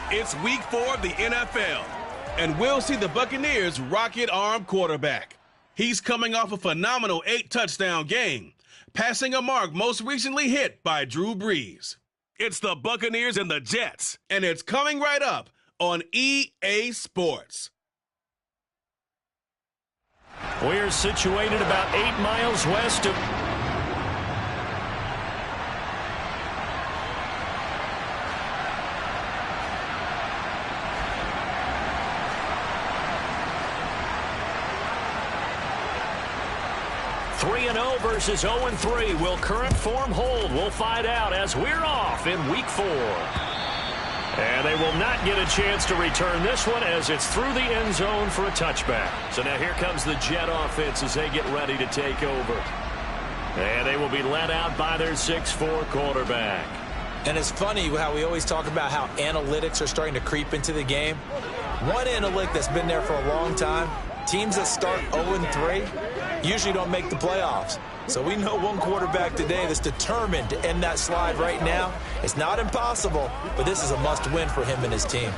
It's week 4 of the NFL, and we'll see the Buccaneers' rocket-armed quarterback. He's coming off a phenomenal 8-touchdown game, passing a mark most recently hit by Drew Brees. It's the Buccaneers and the Jets, and it's coming right up on EA Sports. We're situated about 8 miles west of... (3-0) versus 0-3. Will current form hold? We'll find out as we're off in week 4. And they will not get a chance to return this one as it's through the end zone for a touchback. So now here comes the Jet offense as they get ready to take over. And they will be led out by their 6'4" quarterback. And it's funny how we always talk about how analytics are starting to creep into the game. One analytic that's been there for a long time, teams that start 0-3 usually don't make the playoffs. So we know one quarterback today that's determined to end that slide right now. It's not impossible, but this is a must-win for him and his team.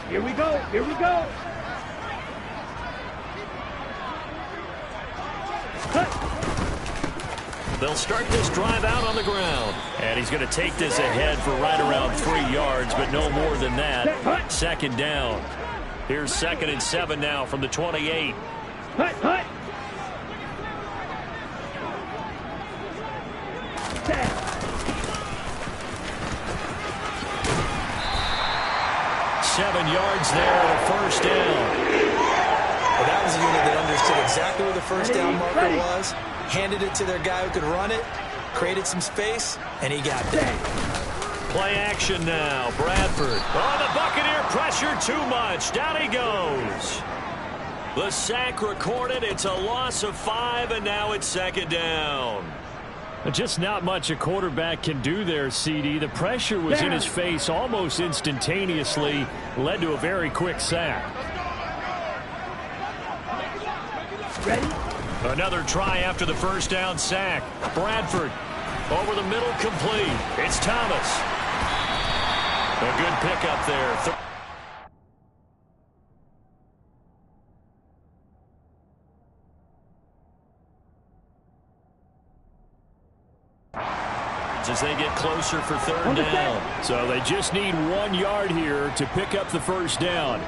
Here we go. Here we go. They'll start this drive out on the ground. And he's going to take this ahead for right around 3 yards, but no more than that. Second down. Here's 2nd and 7 now from the 28. Hut, hut. 7 yards there and a first down. Well, that was a unit that understood exactly where the first down marker was, handed it to their guy who could run it, created some space, and he got there. Play action now. Bradford. Oh, the Buccaneer pressure too much. Down he goes. The sack recorded. It's a loss of 5, and now it's 2nd down. Just not much a quarterback can do there, CD. The pressure was in his face almost instantaneously, led to a very quick sack. Ready? Another try after the first down sack. Bradford over the middle, complete. It's Thomas. A good pickup there. As they get closer for 3rd down. So they just need 1 yard here to pick up the first down.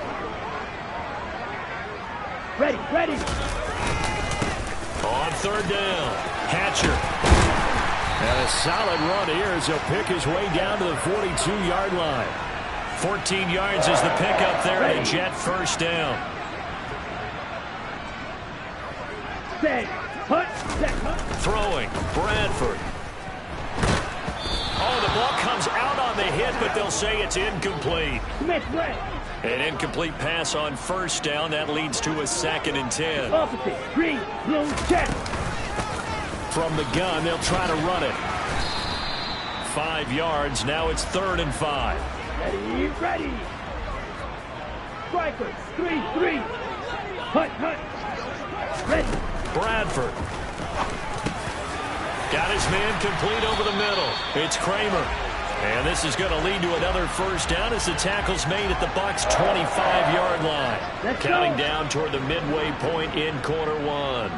Ready, ready. On 3rd down, Hatcher. And a solid run here as he'll pick his way down to the 42-yard line. 14 yards is the pickup there, and a Jet first down. Set, hut, set, hut. Throwing, Bradford. Oh, the ball comes out on the hit, but they'll say it's incomplete. Smith, red. An incomplete pass on first down. That leads to a 2nd and 10. Opposite, green, blue, check. From the gun, they'll try to run it. 5 yards. Now it's 3rd and 5. Ready, ready. Strikers, 3-3. Hut, hut. Ready. Bradford. Got his man complete over the middle. It's Kramer. And this is going to lead to another first down as the tackle's made at the Bucs' 25-yard line. Counting down toward the midway point in quarter 1.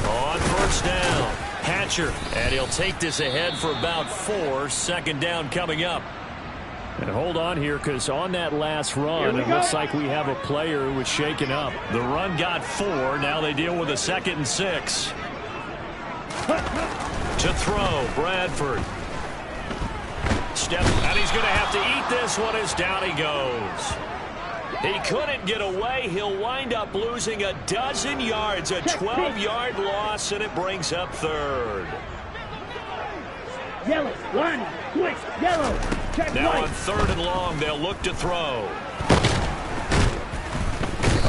On first down, Hatcher. And he'll take this ahead for about 4. 2nd down coming up. And hold on here, because on that last run, it looks like we have a player who was shaken up. The run got 4. Now they deal with a 2nd and 6. To throw, Bradford. Step, and he's going to have to eat this one as down he goes. He couldn't get away. He'll wind up losing a dozen yards, a 12-yard loss, and it brings up 3rd. Yellow, line, switch, yellow. Check now right. On 3rd and long, they'll look to throw.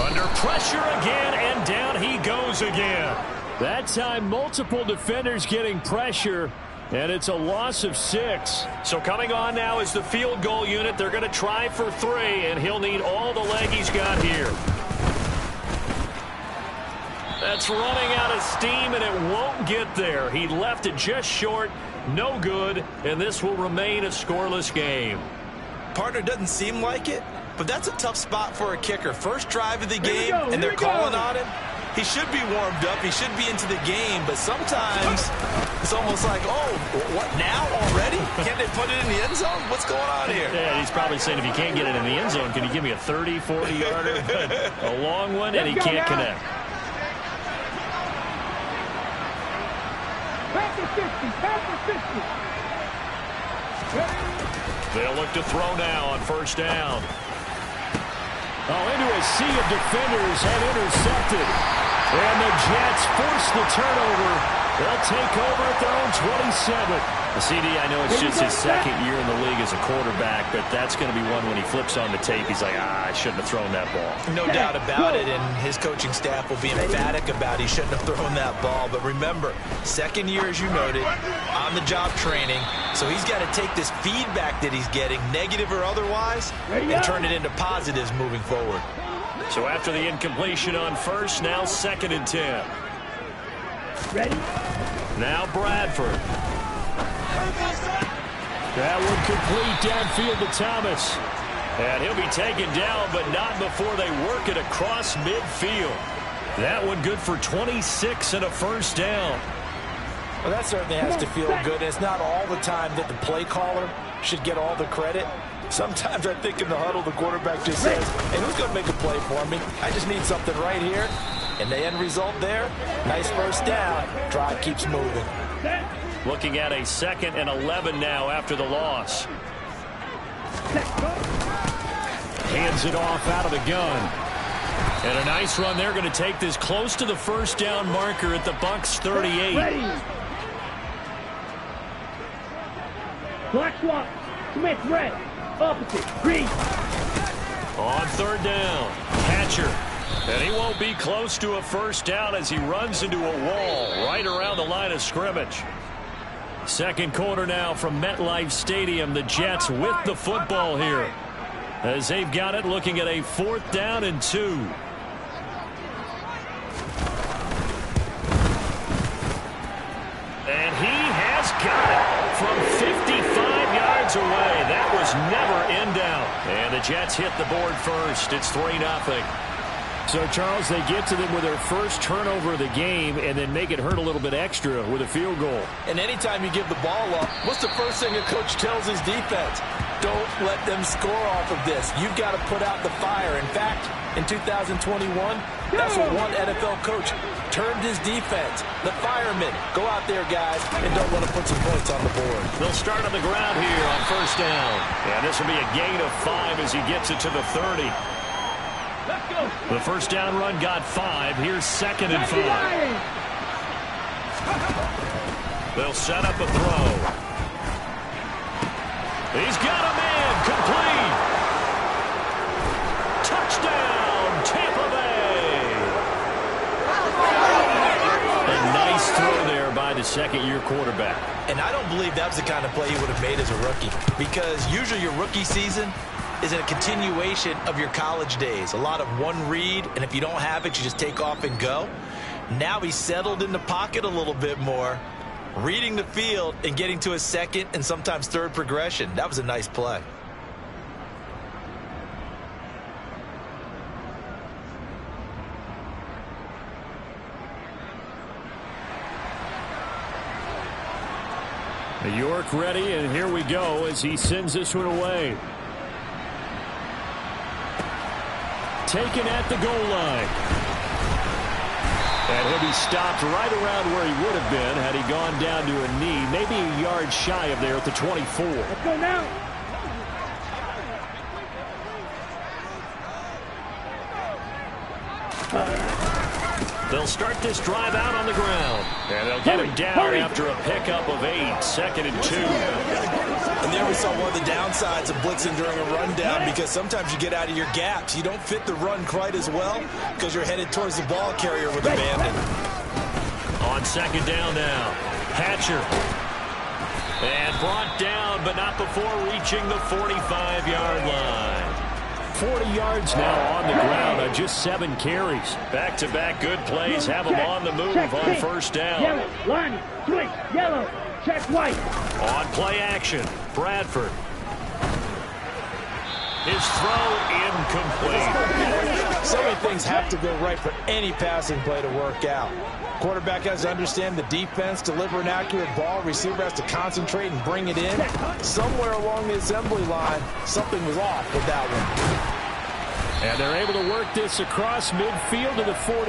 Under pressure again, and down he goes again. That time, multiple defenders getting pressure, and it's a loss of 6. So coming on now is the field goal unit. They're going to try for 3, and he'll need all the leg he's got here. That's running out of steam, and it won't get there. He left it just short, no good, and this will remain a scoreless game. Partner doesn't seem like it, but that's a tough spot for a kicker. First drive of the game, and they're calling on him. He should be warmed up. He should be into the game, but sometimes it's almost like, oh, what now already? Can't they put it in the end zone? What's going on here? Yeah, he's probably saying, if you can't get it in the end zone, can you give me a 30, 40-yarder? A long one, and he can't connect. They'll look to throw now on first down. Oh, into a sea of defenders and intercepted. And the Jets force the turnover. They'll take over at their own 27. CD, I know it's just his second year in the league as a quarterback, but that's going to be one when he flips on the tape. He's like, I shouldn't have thrown that ball. No doubt about it, and his coaching staff will be emphatic about he shouldn't have thrown that ball. But remember, second year, as you noted, on-the-job training, so he's got to take this feedback that he's getting, negative or otherwise, and turn it into positives moving forward. So after the incompletion on first, now 2nd and 10. Ready? Now Bradford. That would complete downfield to Thomas. And he'll be taken down, but not before they work it across midfield. That one good for 26 and a first down. Well, that certainly has to feel good. It's not all the time that the play caller should get all the credit. Sometimes I think in the huddle, the quarterback just says, hey, who's going to make a play for me? I just need something right here. And the end result there, nice first down. Drive keeps moving. Looking at a 2nd and 11 now after the loss. Hands it off out of the gun. And a nice run. They're going to take this close to the first down marker at the Bucs 38. Black swap. Smith red. Opposite. Green. On 3rd down. Hatcher. And he won't be close to a first down as he runs into a wall right around the line of scrimmage. Second quarter now from MetLife Stadium. The Jets with the football here as they've got it, looking at a 4th down and 2. And he has got it from 55 yards away. That was never in doubt. And the Jets hit the board first. It's 3-0. So, Charles, they get to them with their first turnover of the game and then make it hurt a little bit extra with a field goal. And anytime you give the ball up, what's the first thing a coach tells his defense? Don't let them score off of this. You've got to put out the fire. In fact, in 2021, that's what one NFL coach termed his defense. The firemen. Go out there, guys, and don't let them put some points on the board. They'll start on the ground here on first down. And this will be a gain of 5 as he gets it to the 30. The first down run got 5. Here's 2nd and 5. They'll set up a throw. He's got a man. Complete. Touchdown, Tampa Bay. A nice throw there by the second-year quarterback. And I don't believe that was the kind of play he would have made as a rookie, because usually your rookie season is a continuation of your college days. A lot of one read, and if you don't have it, you just take off and go. Now he's settled in the pocket a little bit more, reading the field and getting to his second and sometimes third progression. That was a nice play. York ready, and here we go as he sends this one away. Taken at the goal line. And he'll be stopped right around where he would have been had he gone down to a knee, maybe a yard shy of there at the 24. Let's go now. They'll start this drive out on the ground. And they'll get him down after a pickup of 8. 2nd and 2. And there we saw one of the downsides of blitzing during a rundown, because sometimes you get out of your gaps. You don't fit the run quite as well because you're headed towards the ball carrier with abandon. On 2nd down now. Hatcher. And brought down, but not before reaching the 45-yard line. 40 yards now on the ground on just 7 carries. Back-to-back good plays have him on the move on first down. Yellow, line, switch, yellow, check white. On play action, Bradford. His throw incomplete. So many things have to go right for any passing play to work out. Quarterback has to understand the defense, deliver an accurate ball. Receiver has to concentrate and bring it in. Somewhere along the assembly line, something was off with that one. And they're able to work this across midfield to the 48.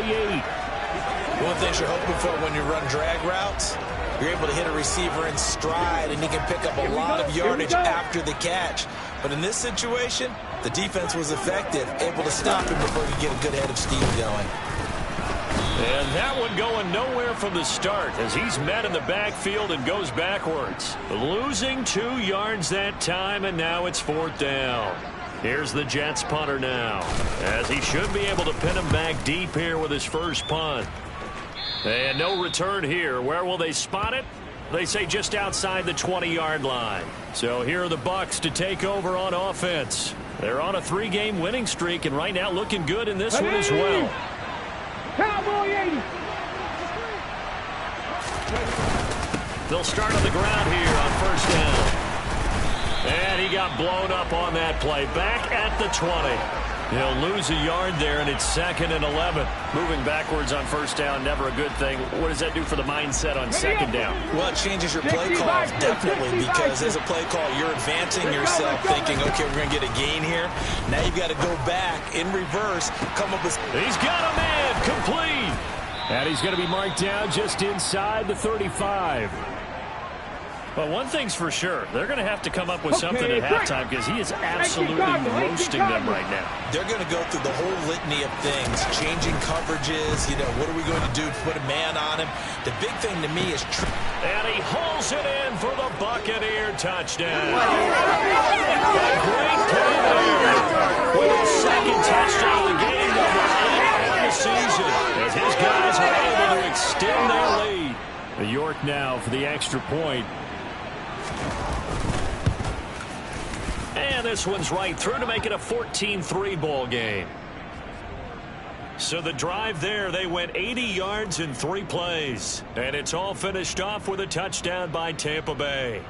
One thing you're hoping for when you run drag routes, you're able to hit a receiver in stride, and he can pick up a lot of yardage after the catch. But in this situation, the defense was effective, able to stop him before he could get a good head of steam going. And that one going nowhere from the start as he's met in the backfield and goes backwards. Losing 2 yards that time, and now it's 4th down. Here's the Jets punter now, as he should be able to pin him back deep here with his first punt. And no return here. Where will they spot it? They say just outside the 20-yard line. So here are the Bucs to take over on offense. They're on a 3-game winning streak, and right now looking good in this one as well. Cowboy 80. They'll start on the ground here on first down. And he got blown up on that play. Back at the 20. He'll lose a yard there, and it's 2nd and 11. Moving backwards on first down, never a good thing. What does that do for the mindset on 2nd down? Well, it changes your play calls, definitely, because as a play call, you're advancing yourself, thinking, okay, we're going to get a gain here. Now you've got to go back in reverse, come up with... He's got a man, complete. And he's going to be marked down just inside the 35. But one thing's for sure, they're going to have to come up with something at halftime because he is absolutely roasting them right now. They're going to go through the whole litany of things, changing coverages, what are we going to do to put a man on him? The big thing to me is... And he hauls it in for the Buccaneer touchdown. A great play there. With his 2nd touchdown of the game, number 8 on the season. As his guys are able to extend their lead. York now for the extra point. And this one's right through to make it a 14-3 ball game. So the drive there, they went 80 yards in 3 plays. And it's all finished off with a touchdown by Tampa Bay.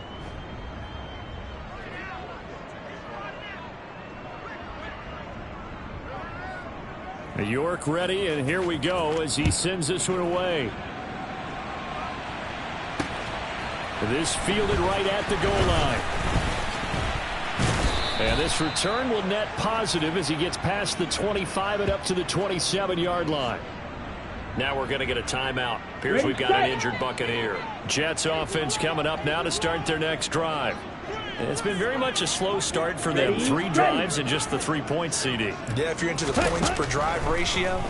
York ready, and here we go as he sends this one away. This fielded right at the goal line. And this return will net positive as he gets past the 25 and up to the 27-yard line. Now we're going to get a timeout. Appears we've got an injured Buccaneer. Jets offense coming up now to start their next drive. It's been very much a slow start for them. 3 drives and just the 3 points, CD. Yeah, if you're into the points per drive ratio,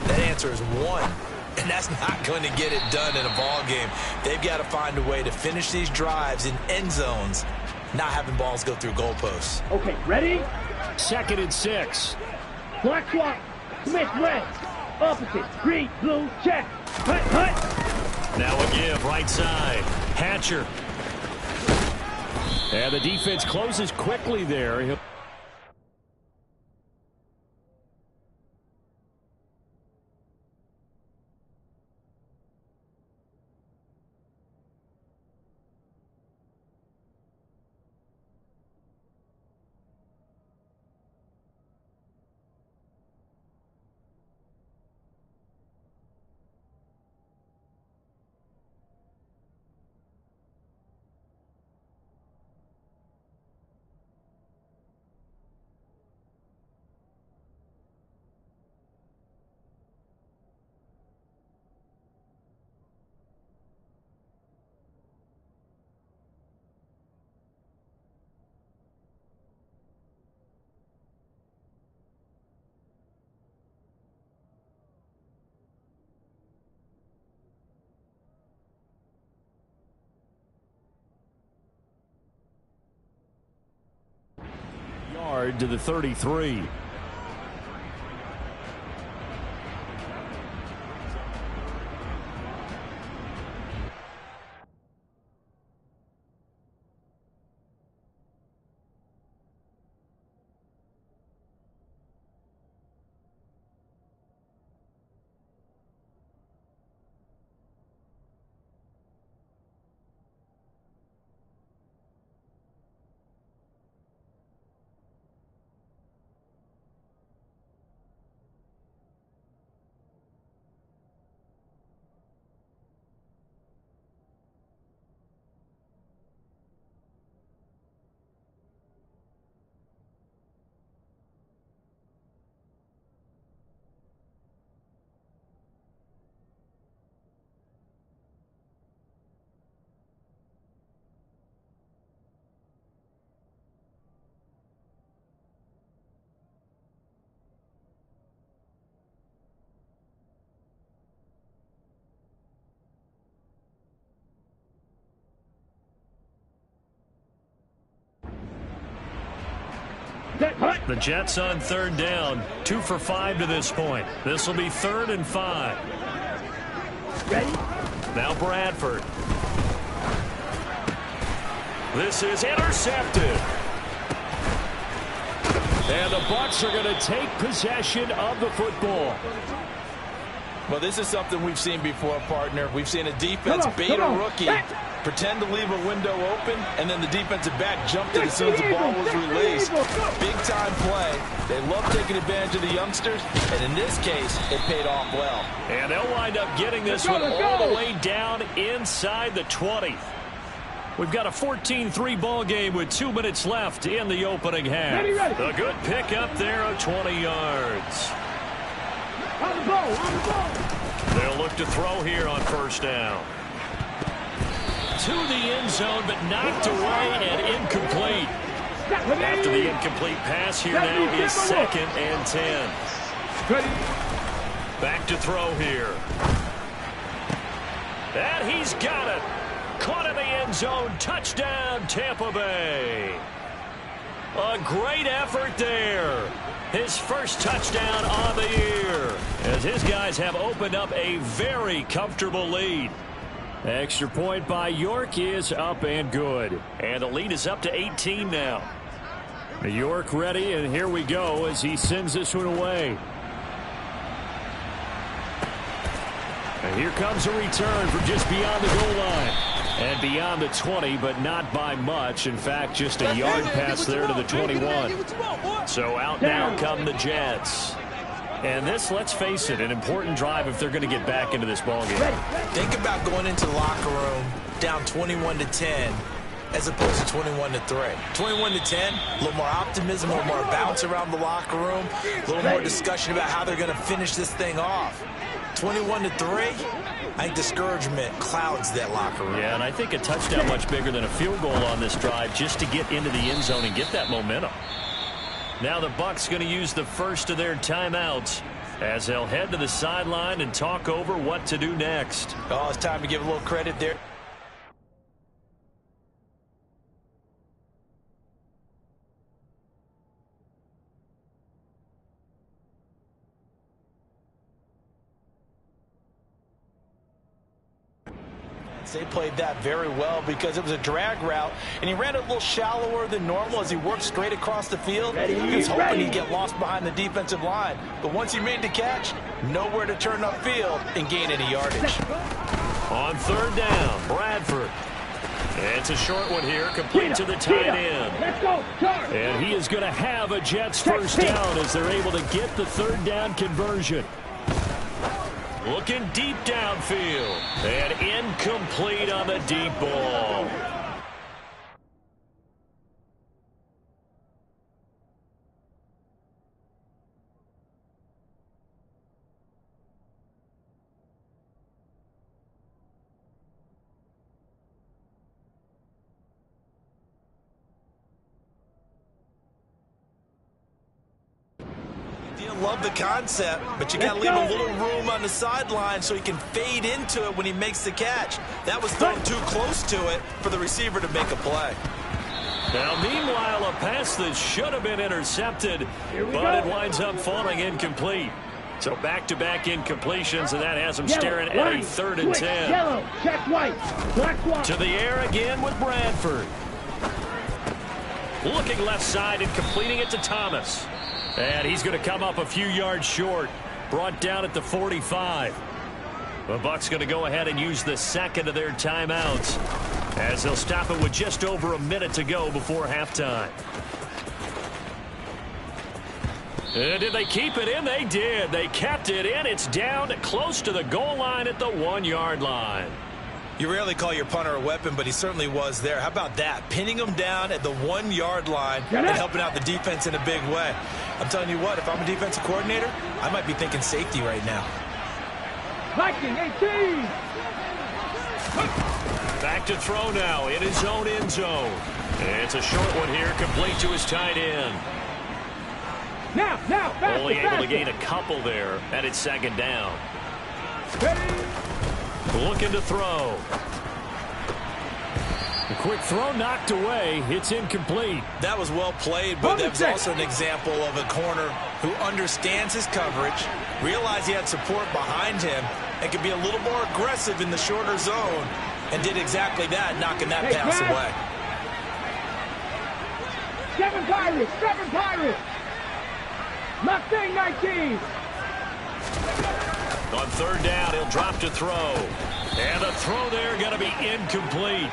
that answer is 1. And that's not going to get it done in a ball game. They've got to find a way to finish these drives in end zones, not having balls go through goalposts. Okay, ready? 2nd and 6. Black swap. Smith red. Opposite. Green, blue, check. Hut, hut. Now a give right side. Hatcher. And the defense closes quickly there. Yard to the 33. Set, hut. The Jets on third down, 2 for 5 to this point. This will be 3rd and 5. Ready? Now Bradford. This is intercepted. And the Bucs are going to take possession of the football. Well, this is something we've seen before, partner. We've seen a defense bait a rookie, pretend to leave a window open, and then the defensive back jumped it as soon as the ball was released. Big-time play. They love taking advantage of the youngsters, and in this case, it paid off well. And they'll wind up getting this one all the way down inside the 20. We've got a 14-3 ball game with 2 minutes left in the opening half. A good pickup there of 20 yards. On the ball, on the ball. They'll look to throw here on first down. To the end zone, but knocked away and incomplete. After the incomplete pass, here now is 2nd and 10. Back to throw here. And he's got it. Caught in the end zone. Touchdown, Tampa Bay. A great effort there. His first touchdown on the year, as his guys have opened up a very comfortable lead. Extra point by York is up and good. And the lead is up to 18 now. York ready, and here we go as he sends this one away. And here comes a return from just beyond the goal line. And beyond the 20, but not by much. In fact, just a yard pass there to the 21. So out now come the Jets. And this, let's face it, an important drive if they're going to get back into this ballgame. Think about going into the locker room down 21-10 as opposed to 21-3. 21-10, a little more optimism, a little more bounce around the locker room, a little more discussion about how they're going to finish this thing off. 21-3, I think discouragement clouds that locker room. Yeah, and I think a touchdown much bigger than a field goal on this drive just to get into the end zone and get that momentum. Now the Bucs going to use the first of their timeouts as they'll head to the sideline and talk over what to do next. Oh, it's time to give a little credit there. They played that very well because it was a drag route, and he ran it a little shallower than normal as he worked straight across the field. He was hoping he'd get lost behind the defensive line. But once he made the catch, nowhere to turn upfield and gain any yardage. On third down, Bradford. It's a short one here, complete to the tight end. Let's go, charge. And he is going to have a Jets first down as they're able to get the third down conversion. Looking deep downfield. And incomplete on the deep ball. Love the concept, but you got to leave a little room on the sideline so he can fade into it when he makes the catch. That was thrown too close to it for the receiver to make a play. Now, meanwhile, a pass that should have been intercepted, but it winds up falling incomplete. So back-to-back incompletions, and that has him staring at a 3rd and 10. Yellow, check white, black white. To the air again with Bradford. Looking left side and completing it to Thomas. And he's going to come up a few yards short. Brought down at the 45. The Bucs going to go ahead and use the second of their timeouts as they'll stop it with just over a minute to go before halftime. And did they keep it in? They did. They kept it in. It's down close to the goal line at the 1-yard line. You rarely call your punter a weapon, but he certainly was there. How about that? Pinning him down at the 1-yard line and helping out the defense in a big way. I'm telling you what, if I'm a defensive coordinator, I might be thinking safety right now. Viking 18. Back to throw now in his own end zone. It's a short one here, complete to his tight end. Now, faster, Only able faster. to gain a couple there, and it's 2nd down. Ready? Looking to throw. A quick throw knocked away. It's incomplete. That was well played, but that was also an example of a corner who understands his coverage, realized he had support behind him, and could be a little more aggressive in the shorter zone, and did exactly that, knocking that pass away. 7 Pirates! 7 Pirates! Mustang 19! On third down, he'll drop to throw. And the throw there going to be incomplete.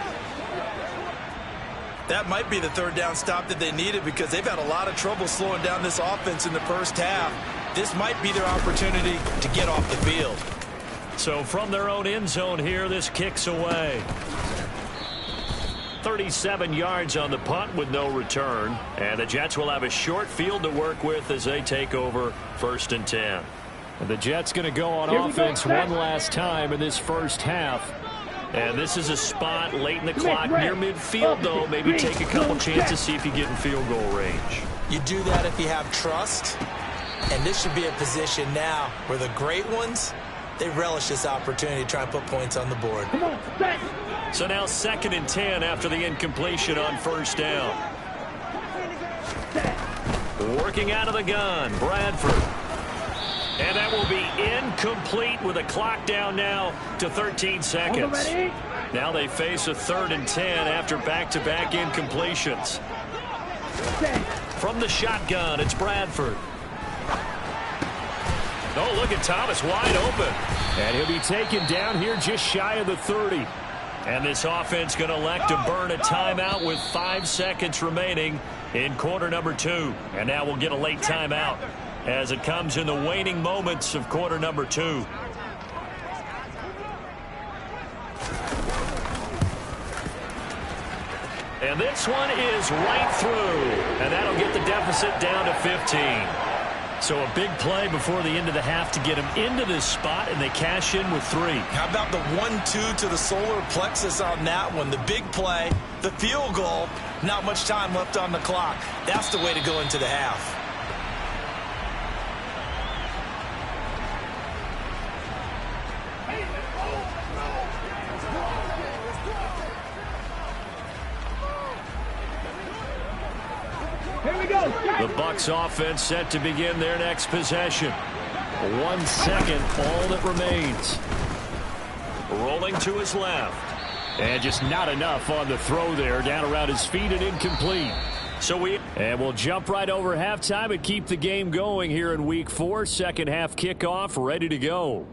That might be the third down stop that they needed because they've had a lot of trouble slowing down this offense in the first half. This might be their opportunity to get off the field. So from their own end zone here, this kicks away. 37 yards on the punt with no return. And the Jets will have a short field to work with as they take over 1st and 10. And the Jets going to go on offense one last time in this first half. And this is a spot late in the clock near midfield, though. Maybe take a couple chances, see if you get in field goal range. You do that if you have trust. And this should be a position now where the great ones, they relish this opportunity to try and put points on the board. So now 2nd and 10 after the incompletion on first down. Working out of the gun, Bradford. And that will be incomplete with a clock down now to 13 seconds. Now they face a 3rd and 10 after back-to-back incompletions. From the shotgun, it's Bradford. Oh, look at Thomas wide open. And he'll be taken down here just shy of the 30. And this offense going to elect to burn a timeout with 5 seconds remaining in quarter number 2. And now we'll get a late timeout as it comes in the waning moments of quarter number 2. And this one is right through. And that'll get the deficit down to 15. So a big play before the end of the half to get them into this spot, and they cash in with 3. How about the 1-2 to the solar plexus on that one? The big play, the field goal, not much time left on the clock. That's the way to go into the half. Here we go. The Bucs offense set to begin their next possession. 1 second, all that remains. Rolling to his left. And just not enough on the throw there. Down around his feet and incomplete. And we'll jump right over halftime and keep the game going here in Week 4. Second half kickoff ready to go.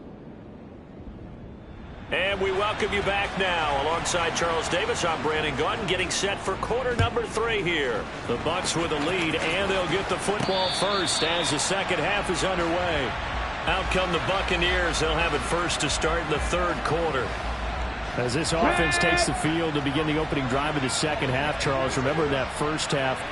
And we welcome you back now. Alongside Charles Davis, I'm Brandon Gaudin, getting set for quarter number 3 here. The Bucs with a lead, and they'll get the football first as the second half is underway. Out come the Buccaneers. They'll have it first to start in the 3rd quarter. As this offense takes the field to begin the opening drive of the second half, Charles, remember that first half,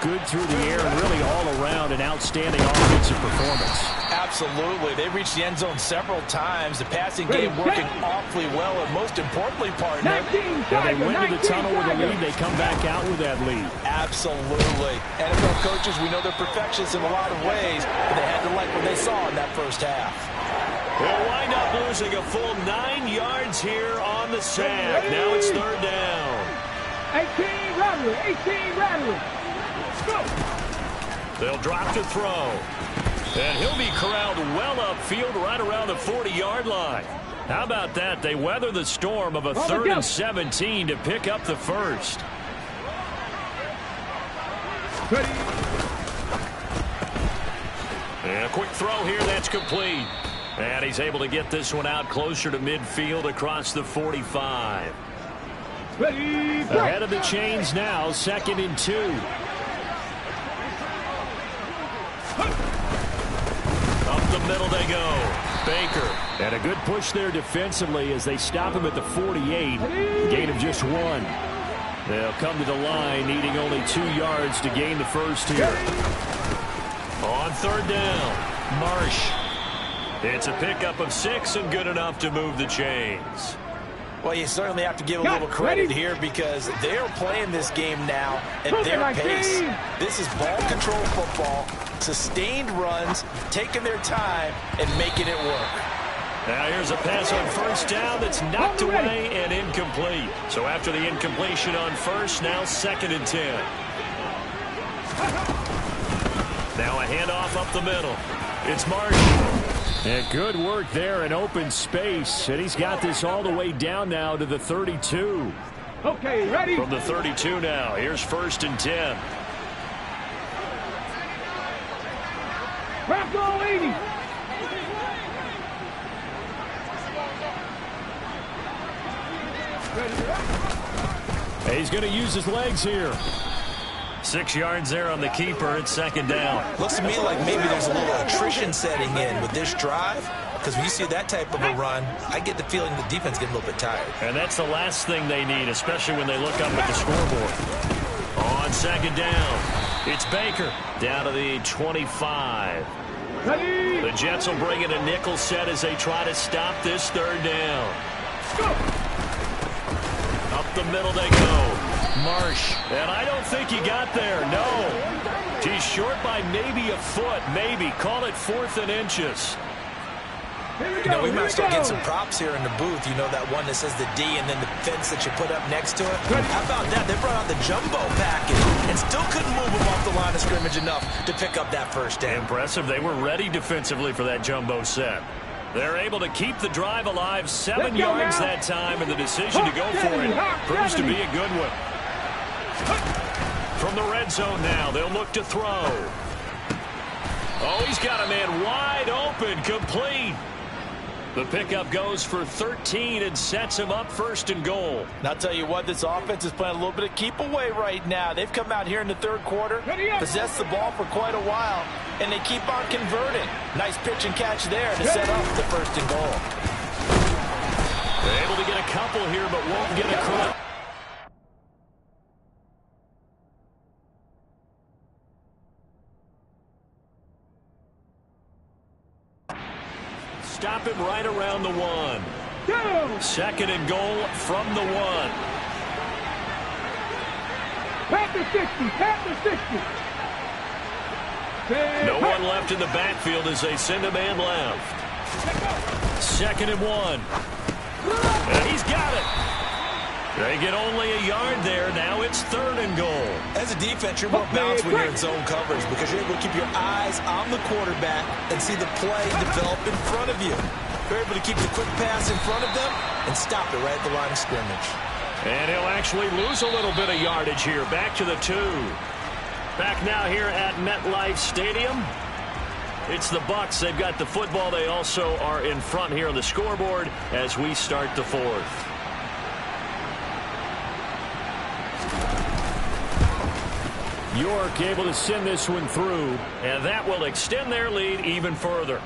good through the air and really all around an outstanding offensive performance. Absolutely. They reached the end zone several times. The passing game working awfully well, and most importantly, partner, they went to the tunnel with a lead. They come back out with that lead. Absolutely. NFL coaches, we know they're perfectionists in a lot of ways, but they had to like what they saw in that first half. They'll wind up losing a full 9 yards here on the sack. Now it's 3rd down. 18 Rattler, 18 Rattler. They'll drop to throw. And he'll be corralled well upfield right around the 40-yard line. How about that? They weather the storm of a 3rd and 17 to pick up the first. And a quick throw here, that's complete. And he's able to get this one out closer to midfield across the 45. Ahead of the chains now, 2nd and 2. Up the middle they go. Baker. And a good push there defensively as they stop him at the 48. Gain of just 1. They'll come to the line needing only 2 yards to gain the first here. On 3rd down, Marsh. It's a pickup of 6 and good enough to move the chains. Well, you certainly have to give a little credit here because they're playing this game now at their pace. This is ball control football, sustained runs, taking their time, and making it work. Now here's a pass on first down that's knocked away and incomplete. So after the incompletion on first, now 2nd and 10. Now a handoff up the middle. It's Marshall. And good work there in open space. And he's got this all the way down now to the 32. Okay, ready? From the 32 now. Here's 1st and 10. Bronco 80. He's going to use his legs here. 6 yards there on the keeper. It's 2nd down. Looks to me like maybe there's a little attrition setting in with this drive, because when you see that type of a run, I get the feeling the defense getting a little bit tired. And that's the last thing they need, especially when they look up at the scoreboard. On 2nd down, it's Baker down to the 25. Ready? The Jets will bring in a nickel set as they try to stop this 3rd down. Go. Up the middle they go. Marsh. And I don't think he got there. No. He's short by maybe a foot. Maybe. Call it 4th and inches. You know, we might start getting some props here in the booth. You know, that one that says the D and then the fence that you put up next to it? How about that? They brought out the jumbo package and still couldn't move them off the line of scrimmage enough to pick up that 1st down. Impressive. They were ready defensively for that jumbo set. They're able to keep the drive alive. 7 yards that time, and the decision to go for it proves to be a good one. From the red zone now, they'll look to throw. Oh, he's got a man wide open, complete. The pickup goes for 13 and sets him up 1st and goal. And I'll tell you what, this offense is playing a little bit of keep away right now. They've come out here in the 3rd quarter, possessed the ball for quite a while, and they keep on converting. Nice pitch and catch there to set up the 1st and goal. They're able to get a couple here, but won't get a credit. Stop him right around the 1. 2nd and goal from the 1. Panther 60. Panther 60. No one left in the backfield as they send a man left. 2nd and 1. And he's got it. They get only a yard there. Now it's 3rd and goal. As a defense, you're more balanced when you're in zone coverage because you're able to keep your eyes on the quarterback and see the play develop in front of you. You're able to keep the quick pass in front of them and stop it right at the line of scrimmage. And he'll actually lose a little bit of yardage here. Back to the 2. Back now here at MetLife Stadium. It's the Bucs. They've got the football. They also are in front here on the scoreboard as we start the 4th. York able to send this one through. And that will extend their lead even further.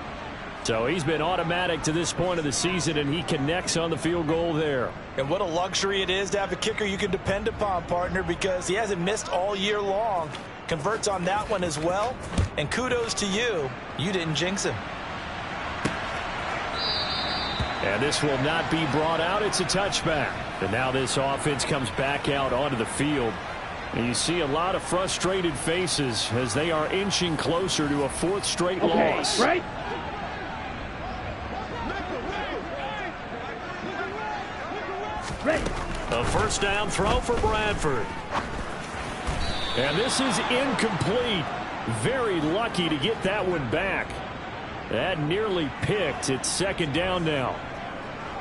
So he's been automatic to this point of the season, and he connects on the field goal there. And what a luxury it is to have a kicker you can depend upon, partner, because he hasn't missed all year long. Converts on that one as well. And kudos to you. You didn't jinx him. And this will not be brought out. It's a touchback. And now this offense comes back out onto the field. And you see a lot of frustrated faces as they are inching closer to a 4th straight loss. Right? A 1st down throw for Bradford. And this is incomplete. Very lucky to get that one back. That nearly picked. It's 2nd down now.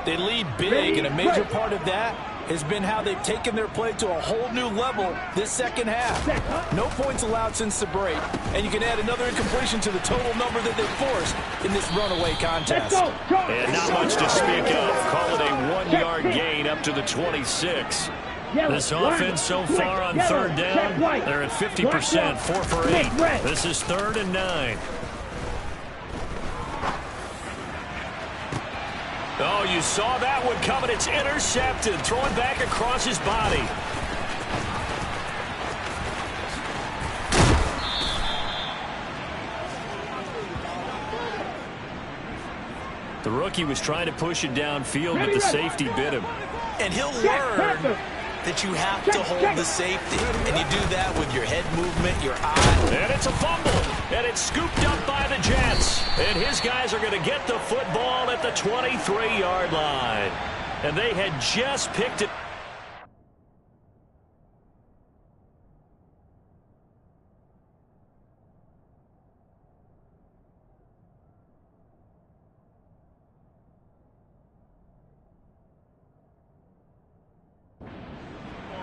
They lead big, and a major part of that has been how they've taken their play to a whole new level this 2nd half. No points allowed since the break, and you can add another incompletion to the total number that they've forced in this runaway contest. And not much to speak of. Call it a 1-yard gain up to the 26. This offense so far on 3rd down, they're at 50%, 4 for 8. This is 3rd and 9. Oh, you saw that one coming. It's intercepted. Throwing back across his body. The rookie was trying to push it downfield, but the safety bit him. And he'll learn that you have to hold the safety. And you do that with your head movement, your eye. And it's a fumble. And it's scooped up by the Jets. And his guys are going to get the football at the 23-yard line. And they had just picked it.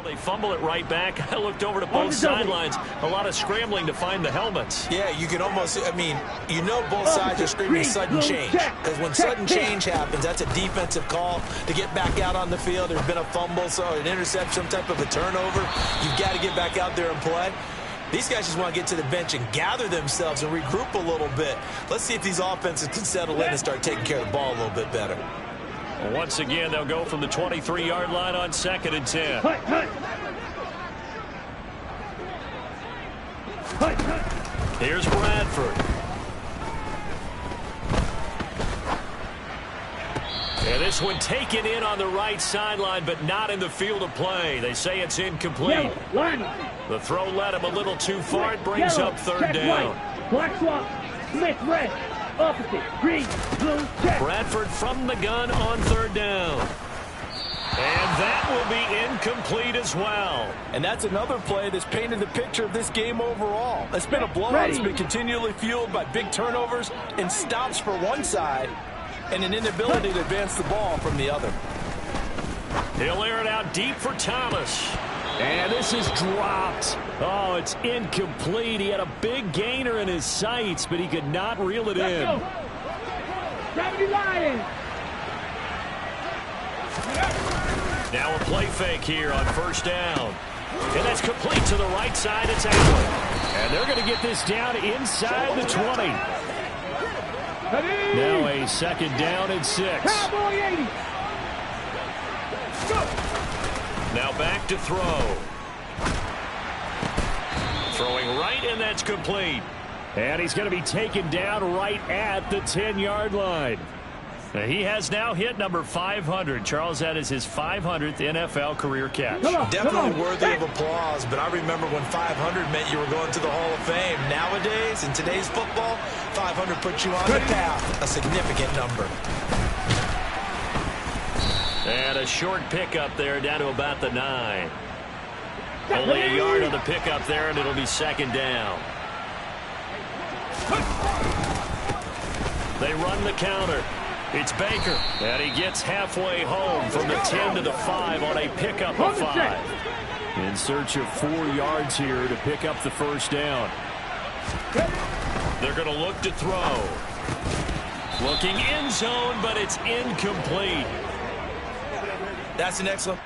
They fumble it right back. I looked over to both sidelines. A lot of scrambling to find the helmets. Yeah, you can almost, I mean, you know both sides are screaming sudden change. Because when sudden change happens, that's a defensive call to get back out on the field. There's been a fumble, so an interception, some type of a turnover. You've got to get back out there and play. These guys just want to get to the bench and gather themselves and regroup a little bit. Let's see if these offenses can settle in and start taking care of the ball a little bit better. Once again, they'll go from the 23-yard line on 2nd and 10. Here's Bradford. And this one taken in on the right sideline, but not in the field of play. They say it's incomplete. The throw led him a little too far. It brings up 3rd down. Black swap. Smith red. Opposite. Green. Blue. Check. Bradford from the gun on 3rd down. And that will be incomplete as well. And that's another play that's painted the picture of this game overall. It's been a blowout. It's been continually fueled by big turnovers and stops for one side and an inability to advance the ball from the other. He'll air it out deep for Thomas. And this is dropped. Oh, it's incomplete. He had a big gainer in his sights, but he could not reel it in. Gravity Lions. Now a play fake here on 1st down. And that's complete to the right side. It's Allen. And they're going to get this down inside the 20. Now a 2nd down and 6. Cowboy 80. Go. Now back to throw. Throwing right, and that's complete. And he's going to be taken down right at the 10-yard line. He has now hit number 500. Charles, that is his 500th NFL career catch. Definitely worthy of applause, but I remember when 500 meant you were going to the Hall of Fame. Nowadays, in today's football, 500 puts you on the path, a significant number. And a short pickup there down to about the 9. Only a yard on the pickup there, and it'll be 2nd down. They run the counter. It's Baker, and he gets halfway home from the 10 to the 5 on a pickup of 5. In search of 4 yards here to pick up the 1st down. They're going to look to throw. Looking end zone, but it's incomplete. That's an excellent.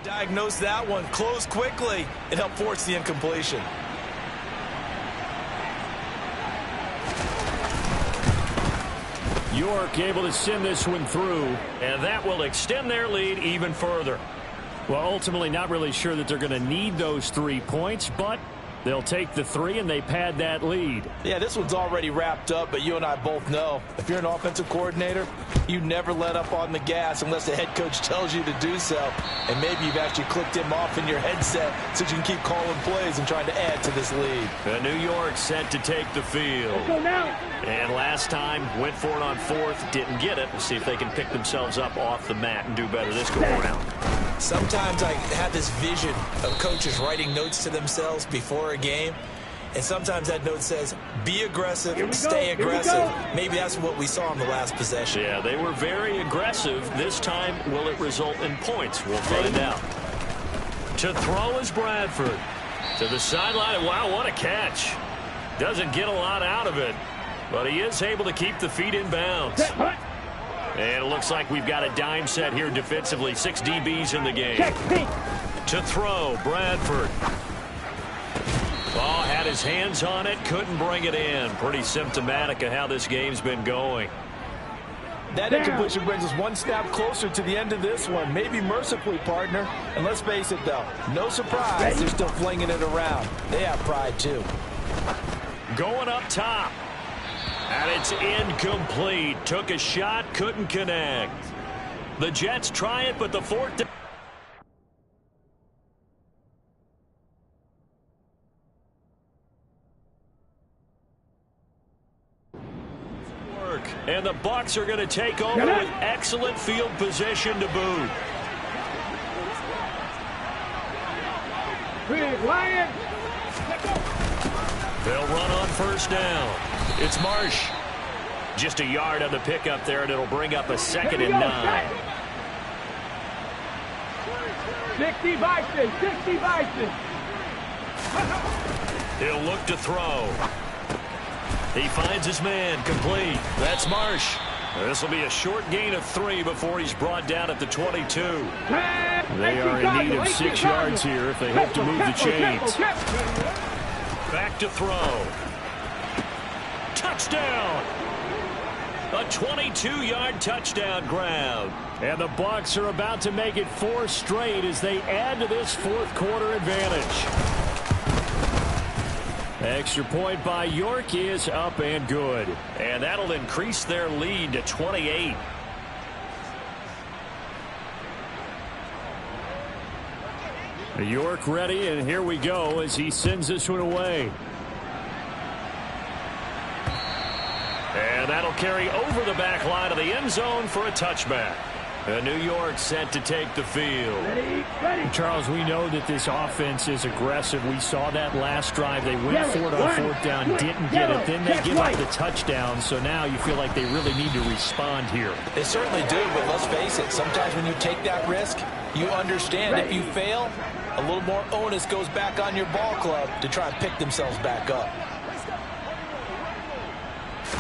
Diagnose that one, close quickly, and help force the incompletion. York able to send this one through. And that will extend their lead even further. Well, ultimately not really sure that they're going to need those 3 points, but they'll take the 3 and they pad that lead. Yeah, this one's already wrapped up, but you and I both know if you're an offensive coordinator, you never let up on the gas unless the head coach tells you to do so. And maybe you've actually clicked him off in your headset so you can keep calling plays and trying to add to this lead. New York set to take the field. Let's go now. And last time, went for it on 4th, didn't get it. We'll see if they can pick themselves up off the mat and do better this go-around. Sometimes I have this vision of coaches writing notes to themselves before a game, and sometimes that note says, be aggressive, stay aggressive. Maybe that's what we saw in the last possession. Yeah, they were very aggressive. This time, will it result in points? We'll find out. To throw is Bradford. To the sideline. Wow, what a catch. Doesn't get a lot out of it, but he is able to keep the feet in bounds. And it looks like we've got a dime set here defensively. 6 DBs in the game. To throw, Bradford. Oh, had his hands on it, couldn't bring it in. Pretty symptomatic of how this game's been going. That incompletion brings us one snap closer to the end of this one. Maybe mercifully, partner. And let's face it, though, no surprise, they're still flinging it around. They have pride, too. Going up top. And it's incomplete. Took a shot, couldn't connect. The Jets try it, but the fourth down. And the Bucs are going to take over with excellent field position to boot. They'll run on first down. It's Marsh. Just a yard on the pickup there, and it'll bring up a 2nd and 9. 60 Bison, 60 Bison. He'll look to throw. He finds his man, complete. That's Marsh. This will be a short gain of 3 before he's brought down at the 22. They are in need of 6 yards here if they hope to move the chains. Back to throw. Touchdown! A 22-yard touchdown grab. And the Bucs are about to make it 4 straight as they add to this fourth quarter advantage. Extra point by York is up and good. And that'll increase their lead to 28. York ready, and here we go as he sends this one away. And that'll carry over the back line of the end zone for a touchback. And New York set to take the field. Ready. Charles, we know that this offense is aggressive. We saw that last drive. They went for it on fourth down, didn't get it. Then they give up the touchdown. So now you feel like they really need to respond here. They certainly do, but let's face it. Sometimes when you take that risk, you understand if you fail, a little more onus goes back on your ball club to try and pick themselves back up.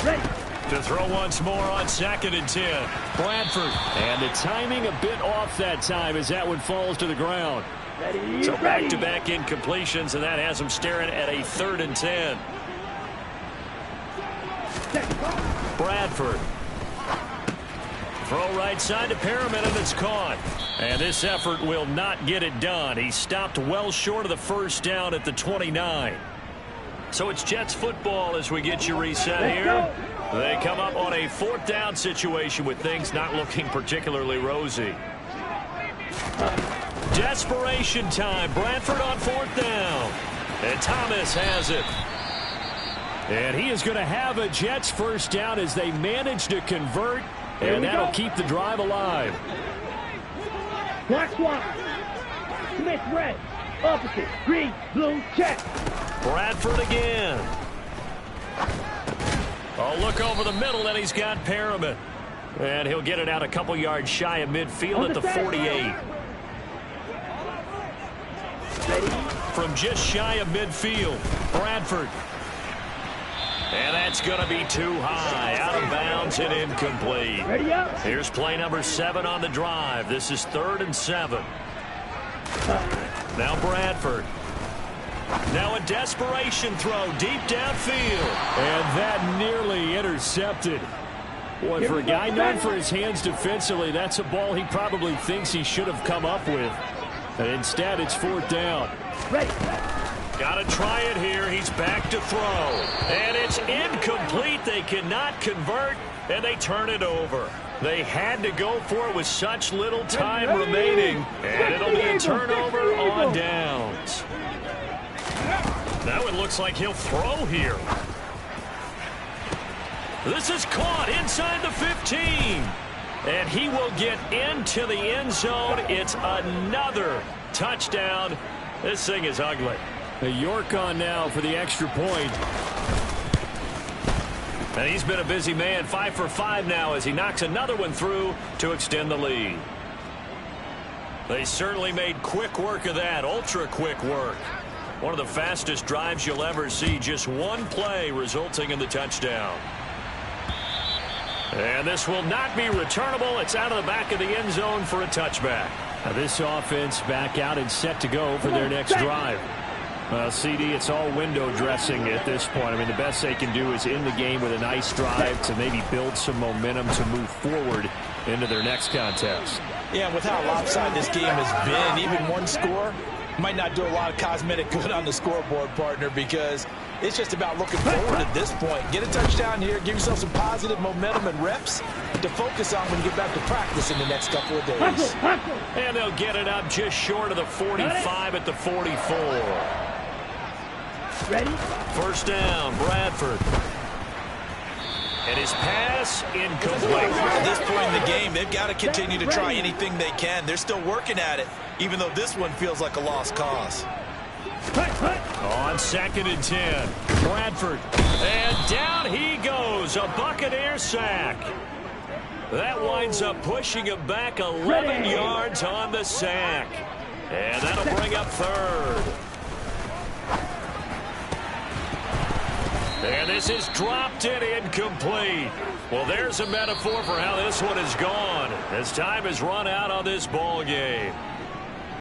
Ready. To throw once more on 2nd and 10. Bradford. And the timing a bit off that time as that one falls to the ground. Ready. So back-to-back incompletions, and that has him staring at a 3rd and 10. Bradford. Throw right side to Perriman, and it's caught. And this effort will not get it done. He stopped well short of the first down at the 29. So it's Jets football as we get you reset here. They come up on a 4th down situation with things not looking particularly rosy. Desperation time. Bradford on 4th down. And Thomas has it. And he is going to have a Jets first down as they manage to convert. And that'll keep the drive alive. Black swap. Smith red. Opposite. Green. Blue. Check. Bradford again. A look over the middle, and he's got Perriman. And he'll get it out a couple yards shy of midfield at the 48. From just shy of midfield, Bradford. And that's going to be too high. Out of bounds and incomplete. Here's play number 7 on the drive. This is 3rd and 7. Now Bradford. Now a desperation throw deep downfield. And that nearly intercepted. Boy, for a guy known for his hands defensively, that's a ball he probably thinks he should have come up with. And instead, it's 4th down. Got to try it here. He's back to throw. And it's incomplete. They cannot convert, and they turn it over. They had to go for it with such little time remaining. And it'll be a turnover on downs. That one looks like he'll throw here. This is caught inside the 15. And he will get into the end zone. It's another touchdown. This thing is ugly. York on now for the extra point. And he's been a busy man. 5 for 5 now as he knocks another one through to extend the lead. They certainly made quick work of that. Ultra quick work. One of the fastest drives you'll ever see. Just one play resulting in the touchdown. And this will not be returnable. It's out of the back of the end zone for a touchback. Now this offense back out and set to go for their next drive. CD, it's all window dressing at this point. I mean, the best they can do is end the game with a nice drive to maybe build some momentum to move forward into their next contest. Yeah, with how lopsided this game has been, even one score might not do a lot of cosmetic good on the scoreboard, partner, because it's just about looking forward at this point. Get a touchdown here, give yourself some positive momentum and reps to focus on when you get back to practice in the next couple of days. And they'll get it up just short of the 45 at the 44. Ready? First down, Bradford. And his pass incomplete. At this point in the game, they've got to continue to try anything they can. They're still working at it, even though this one feels like a lost cause. On 2nd and 10, Bradford. And down he goes, a Buccaneer sack. That winds up pushing him back 11 yards on the sack. And that'll bring up 3rd. And this is dropped and incomplete. Well, there's a metaphor for how this one has gone as time has run out on this ball game.